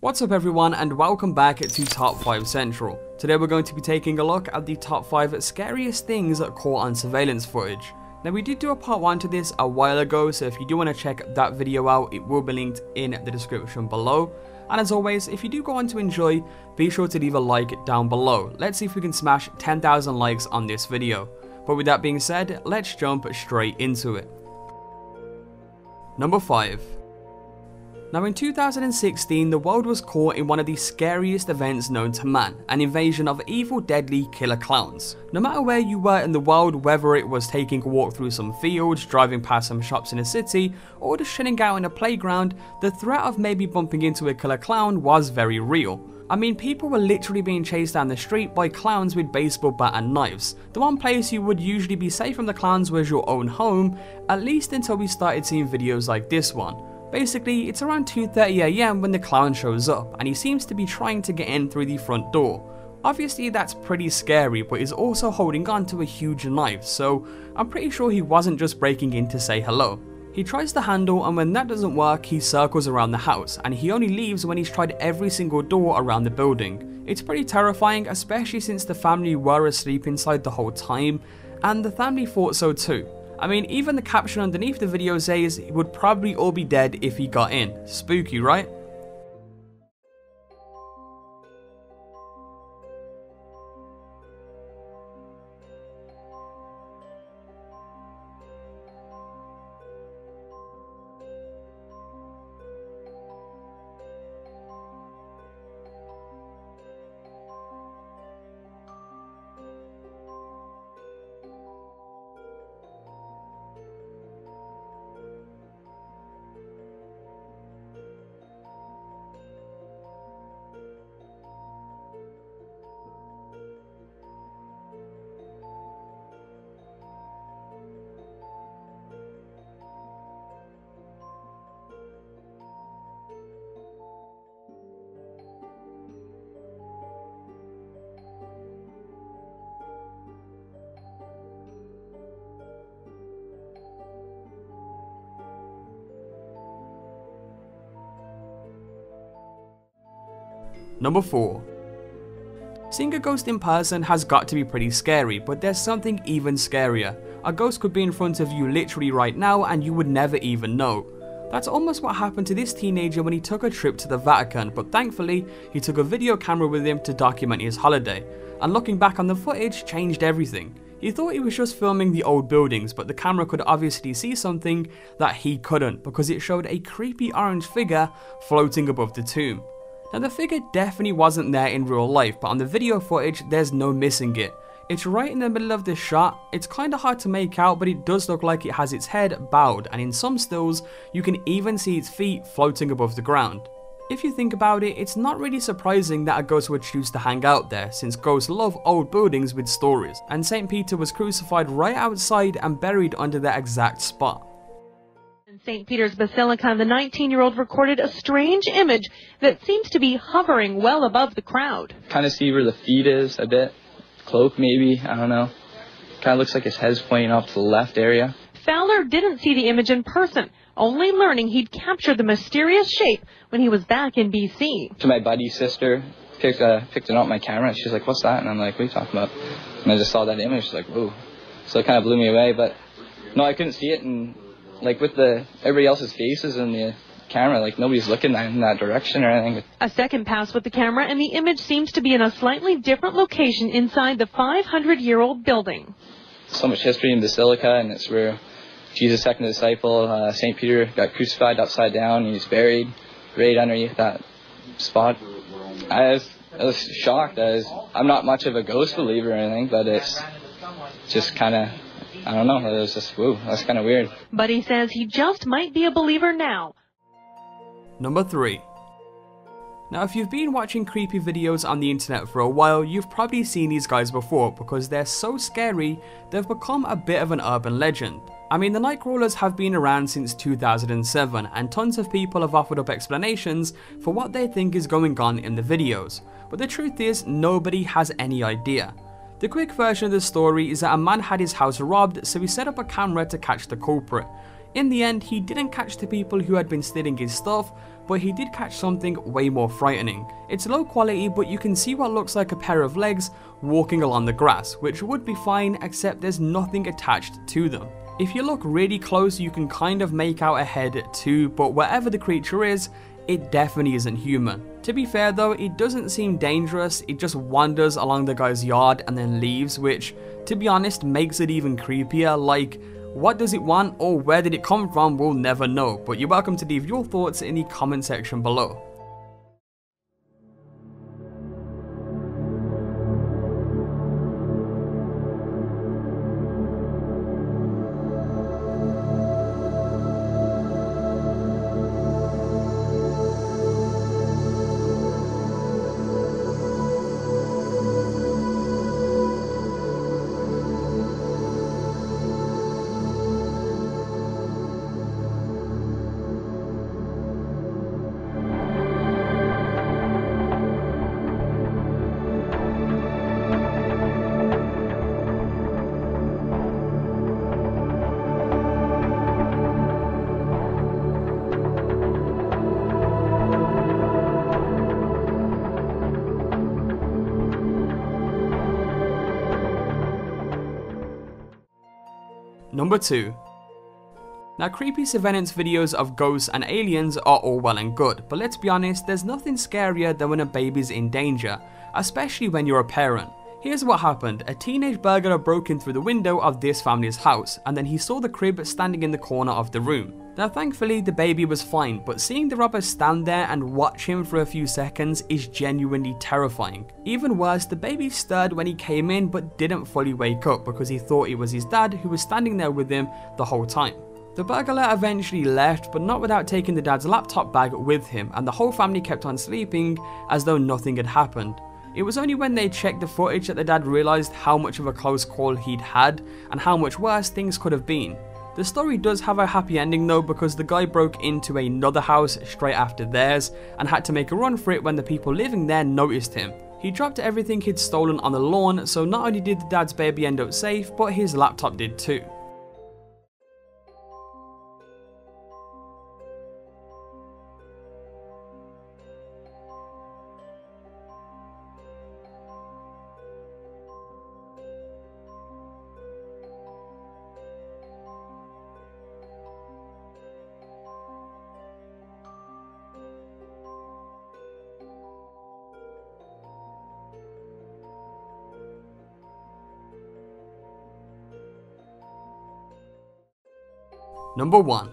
What's up everyone, and welcome back to Top 5 Central. Today we're going to be taking a look at the top 5 scariest things caught on surveillance footage. Now we did do a part 1 to this a while ago, so if you do want to check that video out, it will be linked in the description below. And as always, if you do go on to enjoy, be sure to leave a like down below. Let's see if we can smash 10,000 likes on this video. But with that being said, let's jump straight into it. Number 5. Now in 2016, the world was caught in one of the scariest events known to man, an invasion of evil, deadly killer clowns. No matter where you were in the world, whether it was taking a walk through some fields, driving past some shops in a city, or just chilling out in a playground, the threat of maybe bumping into a killer clown was very real. I mean, people were literally being chased down the street by clowns with baseball bat and knives. The one place you would usually be safe from the clowns was your own home, at least until we started seeing videos like this one. Basically, it's around 2:30 AM when the clown shows up, and he seems to be trying to get in through the front door. Obviously that's pretty scary, but he's also holding on to a huge knife, so I'm pretty sure he wasn't just breaking in to say hello. He tries the handle, and when that doesn't work, he circles around the house, and he only leaves when he's tried every single door around the building. It's pretty terrifying, especially since the family were asleep inside the whole time, and the family thought so too. I mean, even the caption underneath the video says he would probably all be dead if he got in. Spooky, right? Number 4. Seeing a ghost in person has got to be pretty scary, but there's something even scarier. A ghost could be in front of you literally right now and you would never even know. That's almost what happened to this teenager when he took a trip to the Vatican, but thankfully he took a video camera with him to document his holiday, and looking back on the footage changed everything. He thought he was just filming the old buildings, but the camera could obviously see something that he couldn't, because it showed a creepy orange figure floating above the tomb. Now the figure definitely wasn't there in real life, but on the video footage there's no missing it. It's right in the middle of the shot. It's kinda hard to make out, but it does look like it has its head bowed, and in some stills you can even see its feet floating above the ground. If you think about it, it's not really surprising that a ghost would choose to hang out there, since ghosts love old buildings with stories, and St. Peter was crucified right outside and buried under that exact spot. In St. Peter's Basilica, the 19-year-old recorded a strange image that seems to be hovering well above the crowd. Kind of see where the feet is a bit. Cloak maybe, I don't know. Kind of looks like his head's pointing up to the left area. Fowler didn't see the image in person, only learning he'd captured the mysterious shape when he was back in BC. To my buddy's sister, picked it up my camera, and she's like, "What's that?" And I'm like, "What are you talking about?" And I just saw that image, like, whoa. So it kind of blew me away, but no, I couldn't see it, and like with everybody else's faces in the camera, like nobody's looking in that direction or anything. A second pass with the camera and the image seems to be in a slightly different location inside the 500-year-old building. So much history in Basilica, and it's where Jesus' second disciple, St. Peter, got crucified upside down, and he's buried right underneath that spot. I was shocked. I'm not much of a ghost believer or anything, but it's just kind of, I don't know, it was just, whoa, that's kind of weird. But he says he just might be a believer now. Number 3. Now if you've been watching creepy videos on the internet for a while, you've probably seen these guys before, because they're so scary they've become a bit of an urban legend. I mean, the night crawlers have been around since 2007, and tons of people have offered up explanations for what they think is going on in the videos, but the truth is nobody has any idea. The quick version of the story is that a man had his house robbed, so he set up a camera to catch the culprit. In the end, he didn't catch the people who had been stealing his stuff, but he did catch something way more frightening. It's low quality, but you can see what looks like a pair of legs walking along the grass, which would be fine except there's nothing attached to them. If you look really close, you can kind of make out a head too, but whatever the creature is, it definitely isn't human. To be fair though, it doesn't seem dangerous, it just wanders along the guy's yard and then leaves, which, to be honest, makes it even creepier. Like, what does it want or where did it come from, we'll never know, but you're welcome to leave your thoughts in the comment section below. Number 2. Now, creepy surveillance videos of ghosts and aliens are all well and good, but let's be honest, there's nothing scarier than when a baby's in danger, especially when you're a parent. Here's what happened. A teenage burglar broke in through the window of this family's house, and then he saw the crib standing in the corner of the room. Now thankfully the baby was fine, but seeing the robber stand there and watch him for a few seconds is genuinely terrifying. Even worse, the baby stirred when he came in but didn't fully wake up because he thought it was his dad who was standing there with him the whole time. The burglar eventually left, but not without taking the dad's laptop bag with him, and the whole family kept on sleeping as though nothing had happened. It was only when they checked the footage that the dad realised how much of a close call he'd had and how much worse things could have been. The story does have a happy ending though, because the guy broke into another house straight after theirs and had to make a run for it when the people living there noticed him. He dropped everything he'd stolen on the lawn, so not only did the dad's baby end up safe, but his laptop did too. Number 1.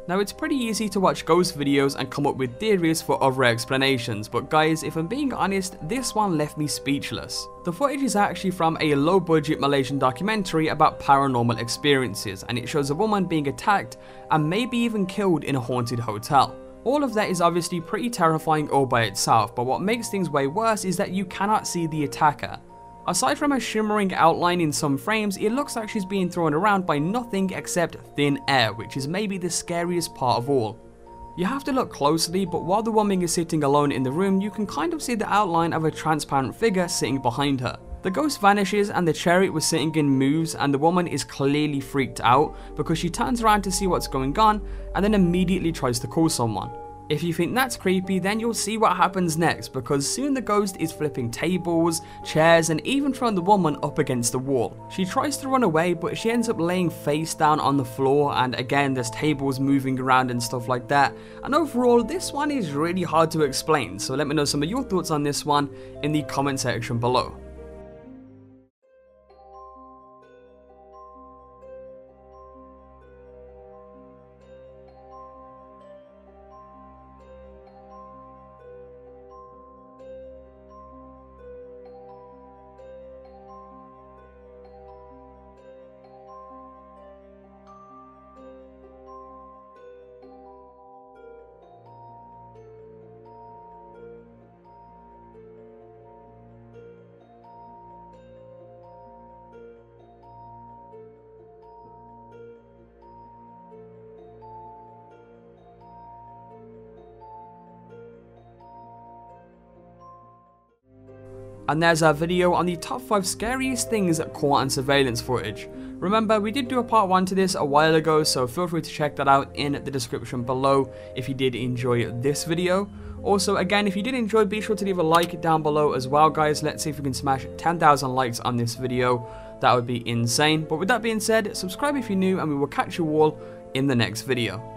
Now, it's pretty easy to watch ghost videos and come up with theories for other explanations, but guys, if I'm being honest, this one left me speechless. The footage is actually from a low-budget Malaysian documentary about paranormal experiences, and it shows a woman being attacked and maybe even killed in a haunted hotel. All of that is obviously pretty terrifying all by itself, but what makes things way worse is that you cannot see the attacker. Aside from a shimmering outline in some frames, it looks like she's being thrown around by nothing except thin air, which is maybe the scariest part of all. You have to look closely, but while the woman is sitting alone in the room, you can kind of see the outline of a transparent figure sitting behind her. The ghost vanishes and the chair it was sitting in moves, and the woman is clearly freaked out because she turns around to see what's going on and then immediately tries to call someone. If you think that's creepy, then you'll see what happens next, because soon the ghost is flipping tables, chairs, and even throwing the woman up against the wall. She tries to run away, but she ends up laying face down on the floor, and again there's tables moving around and stuff like that. And overall, this one is really hard to explain, so let me know some of your thoughts on this one in the comment section below. And there's our video on the top 5 scariest things caught on surveillance footage. Remember, we did do a part 1 to this a while ago, so feel free to check that out in the description below if you did enjoy this video. Also, again, if you did enjoy, be sure to leave a like down below as well, guys. Let's see if we can smash 10,000 likes on this video. That would be insane. But with that being said, subscribe if you're new, and we will catch you all in the next video.